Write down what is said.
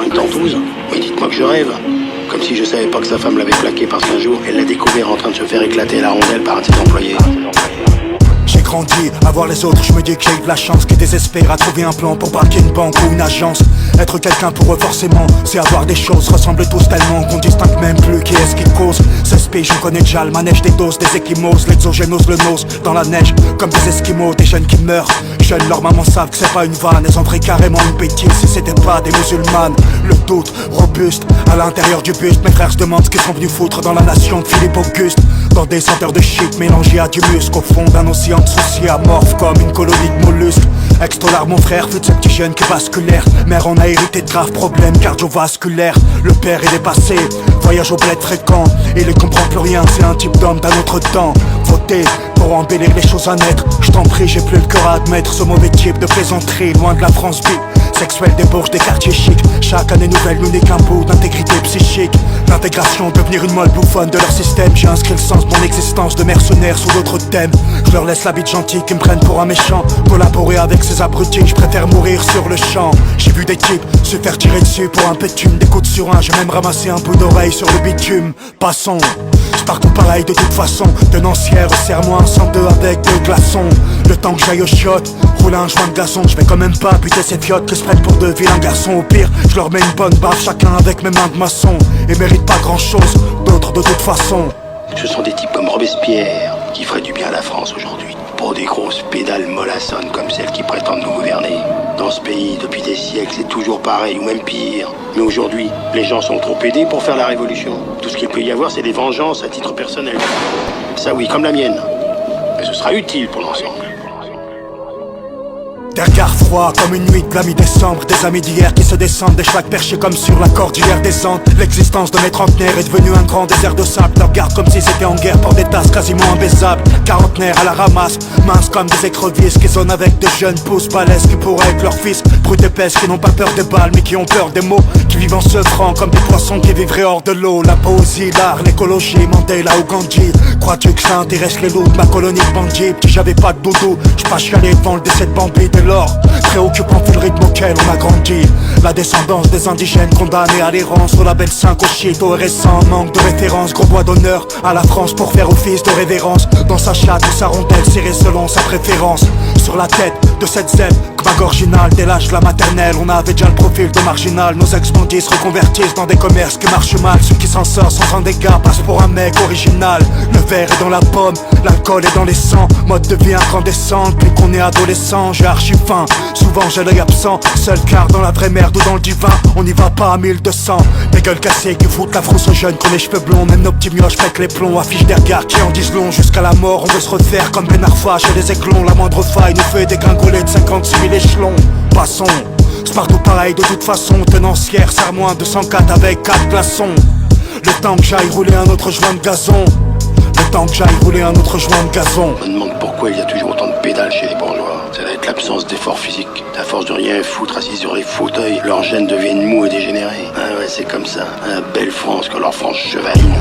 une tentouse. Oui, dites-moi que je rêve. Comme si je savais pas que sa femme l'avait plaqué parce qu'un jour, elle l'a découvert en train de se faire éclater la rondelle par un de ses employés. J'ai grandi, à voir les autres, je me dis que j'ai eu de la chance, qui désespère à trouver un plan pour braquer une banque ou une agence. Être quelqu'un pour eux forcément, c'est avoir des choses, ressemblent tous tellement qu'on distingue même plus qui est-ce qui cause. 16 pays, je connais déjà le manège des doses, des échymoses, l'exogénose, le nose, dans la neige, comme des esquimaux, des jeunes qui meurent. Jeunes, leurs mamans savent que c'est pas une vanne, elles en feraient carrément une bêtise si c'était pas des musulmanes. Le doute, robuste, à l'intérieur du buste, mes frères se demandent ce qu'ils sont venus foutre dans la nation de Philippe Auguste. Dans des senteurs de shit mélangés à du muscle, au fond d'un océan de soucis amorphes comme une colonie de mollusques. Ex-dollar mon frère fut de ce petit jeune qui vasculaire. Mère on a hérité de graves problèmes cardiovasculaires. Le père il est passé, voyage au bled fréquent. Il ne comprend plus rien, c'est un type d'homme d'un autre temps. Voter pour embellir les choses à naître. Je t'en prie, j'ai plus le cœur à admettre ce mauvais type de plaisanterie, loin de la France B. Sexuel débauche des quartiers chics. Chaque année nouvelle nous n'est qu'un bout d'intégrité psychique. L'intégration, devenir une molle bouffonne de leur système. J'ai inscrit le sens de mon existence de mercenaire sous d'autres thèmes. Je leur laisse la bite gentille qui me prennent pour un méchant. Collaborer avec ces abrutis, je préfère mourir sur le champ. J'ai vu des types se faire tirer dessus pour un peu de thune. Des coups de surin, j'ai même ramassé un bout d'oreille sur le bitume. Passons, je parcours pareil de toute façon. Tenancière, serre-moi un 102 avec deux glaçons. Le temps que j'aille au shot, roule un joint de gazon. Je vais quand même pas buter ces fiottes que se prennent pour deux vilains garçons. Au pire, je leur mets une bonne baffe chacun avec mes mains de maçon. Et méritent pas grand chose, d'autres de toute façon. Ce sont des types comme Robespierre qui feraient du bien à la France aujourd'hui. Pour des grosses pédales mollassonnes comme celles qui prétendent nous gouverner. Dans ce pays, depuis des siècles, c'est toujours pareil, ou même pire. Mais aujourd'hui, les gens sont trop aidés pour faire la révolution. Tout ce qu'il peut y avoir, c'est des vengeances à titre personnel. Ça oui, comme la mienne. Mais ce sera utile pour l'ensemble. Des regards froids comme une nuit de la mi-décembre. Des amis d'hier qui se descendent, des schlags perchés comme sur la cordillère des Andes. L'existence de mes trentenaires est devenue un grand désert de sable. Te regarde comme si c'était en guerre pour des tasses quasiment imbaisables. Quarantenaires à la ramasse, minces comme des écrevisses, qui zonnent avec des jeunes pousses balèzes qui pourraient être leurs fils. Brutes épaisses qui n'ont pas peur des balles mais qui ont peur des mots, qui vivent en sevrant comme des poissons qui vivraient hors de l'eau. La poésie, l'art, l'écologie, Mandela ou Gandhi. Crois-tu que ça intéresse les loups de ma colonie de bandits? Si j'avais pas de doudou, j'pas chialer devant le décès de Bambi dès lors. Préoccupant tout le rythme auquel on a grandi. La descendance des indigènes condamnés à l'errance. Au label 5 au shit, au récent manque de référence. Gros bois d'honneur à la France pour faire office de révérence. Dans sa chatte ou sa rondelle serrée selon sa préférence. Sur la tête de cette Z, vague originale. Dès l'âge de la maternelle, on avait déjà le profil de marginal. Nos ex-bandits se reconvertissent dans des commerces qui marchent mal. Ceux qui s'en sortent sans un dégât passent pour un mec original. Le verre est dans la pomme, l'alcool est dans les sangs. Mode de vie incandescent, depuis qu'on est adolescent. J'ai archi faim, souvent j'ai l'œil absent. Seul car dans la vraie merde ou dans le divin, on n'y va pas à 1200. Des gueules cassées qui foutent la frousse aux jeunes qu'on les cheveux blonds. Même nos petits mioches pètent les plombs, affichent des regards qui en disent long. Jusqu'à la mort, on veut se refaire comme Ben Arfa chez les éclons. La moindre faille nous fait dégringoler de 56 000 échelons. Passons, c'est partout pareil de toute façon. Tenancière, serre-moi un 204 avec 4 glaçons. Le temps que j'aille rouler un autre joint de gazon. Le temps que j'aille rouler un autre joint de gazon. Je me demande pourquoi il y a toujours autant de pédales chez les bourgeois. Ça doit être l'absence d'effort physique. À force de rien foutre assis sur les fauteuils, leurs gènes deviennent mous et dégénérés. Ah ouais, c'est comme ça. Ah, belle France que leur France chevaline.